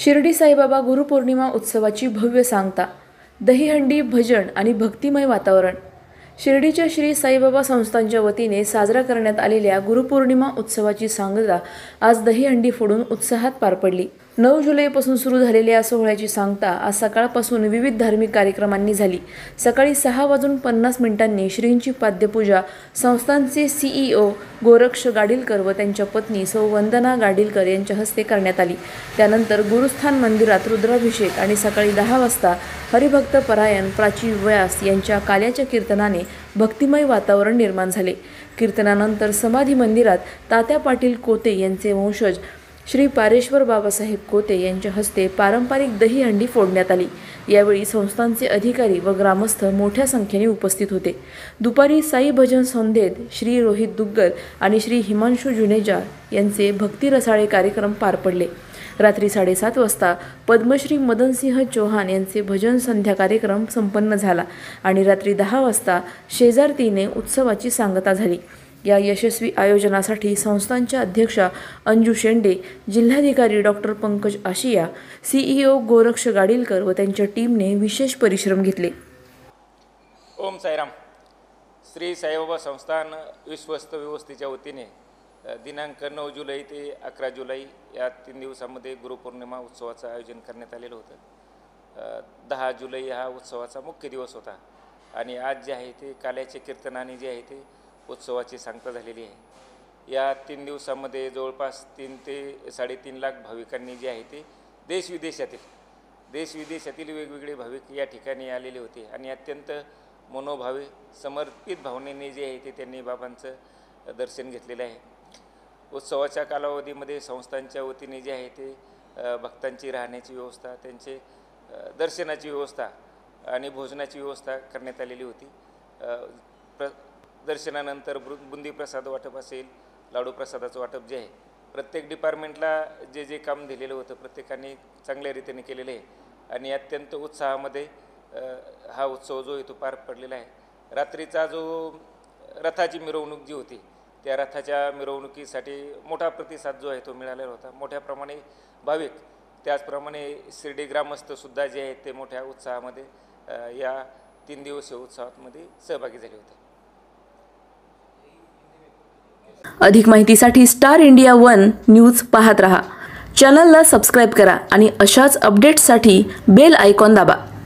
शिर्डी साईबाबा गुरुपौर्णिमा उत्सवाची भव्य सांगता, दहीहंडी, भजन आणि भक्तिमय वातावरण. शिर्डीच्या श्री साईबाबा संस्थानच्या वतीने साजरा करण्यात आलेल्या गुरुपौर्णिमा उत्सवाची सांगता आज दहीहंडी फोडून उत्साहात पार पडली. 9 जुलैपासून सुरू झालेल्या या सोहळ्याची सांगता आज सकाळपासून विविध धार्मिक कार्यक्रमांनी झाली. सकाळी 6:50 श्रींची पाद्यपूजा संस्थानचे CEO गोरक्ष गाडीलकर व त्यांच्या पत्नी सौ वंदना गाडीलकर यांच्या हस्ते करण्यात आली. त्यानंतर गुरुस्थान मंदिरात रुद्राभिषेक आणि सकाळी 10 वाजता हरिभक्त परायण प्राची व्यास यांच्या काल्याच्या कीर्तनाने भक्तिमय वातावरण निर्माण झाले. कीर्तनानंतर समाधी मंदिरात तात्या पाटील कोते यांचे वंशज श्री पारेश्वर बाबासाहेब कोते यांच्या हस्ते पारंपरिक दहीहंडी फोडण्यात आली. यावेळी संस्थानचे अधिकारी व ग्रामस्थ मोठ्या संख्येने उपस्थित होते. दुपारी साई भजन संध्येत श्री रोहित दुग्गल आणि श्री हिमांशू जुनेजा यांचे भक्ती रसाळे कार्यक्रम पार पडले. रात्री 7:30 वाजता पद्मश्री मदनसिंह चौहान यांचे भजन संध्या कार्यक्रम संपन्न झाला आणि रात्री 10 वाजता शेजारतीने उत्सवाची सांगता झाली. या यशस्वी आयोजनासाठी संस्थानच्या अध्यक्षा अंजू शेंडे, जिल्हाधिकारी डॉक्टर पंकज आशिया, CEO गोरक्ष गाडीलकर व त्यांच्या टीमने विशेष परिश्रम घेतले. ओम साईराम. श्री साईबाबा संस्थान विश्वस्त व्यवस्थेच्या वतीने दिनांक 9 जुलै ते 11 जुलै या 3 दिवसांमध्ये गुरुपौर्णिमा उत्सवाचं आयोजन करण्यात आलेलं होतं. 10 जुलै हा उत्सवाचा मुख्य दिवस होता आणि आज जे आहे ते काल्याचे कीर्तनाने जे आहे ते उत्सवाची सांगता झालेली आहे. या 3 दिवसांमध्ये जवळपास 3 ते 3.5 लाख भाविकांनी जे आहे ते देशविदेशातील वेगवेगळे भाविक या ठिकाणी आलेले होते आणि अत्यंत मनोभावे समर्पित भावनेने जे आहे ते त्यांनी बाबांचं दर्शन घेतलेलं आहे. उत्सवाच्या कालावधीमध्ये संस्थांच्या वतीने जे आहे ते भक्तांची राहण्याची व्यवस्था, त्यांचे दर्शनाची व्यवस्था आणि भोजनाची व्यवस्था करण्यात आलेली होती. दर्शनानंतर बुंदी प्रसाद वाटप असेल, लाडू प्रसादाचं वाटप जे आहे प्रत्येक डिपार्टमेंटला जे काम दिलेलं होतं प्रत्येकाने चांगल्या रीतीने केलेलं आहे आणि अत्यंत उत्साहामध्ये हा उत्सव जो आहे तो पार पडलेला आहे. रात्रीचा जो रथाची मिरवणूक जी होती त्या रथाच्या मिरवणुकीसाठी मोठा प्रतिसाद जो आहे तो मिळालेला होता. मोठ्या प्रमाणे भाविक त्याचप्रमाणे शिर्डी ग्रामस्थसुद्धा जे आहेत ते मोठ्या उत्साहामध्ये या 3 दिवसीय उत्सवामध्ये सहभागी झाले होते. अधिक माहितीसाठी स्टार इंडिया 1 न्यूज पाहत रहा. चॅनलला सबस्क्राईब करा आणि अशाच अपडेट्ससाठी बेल आयकॉन दाबा.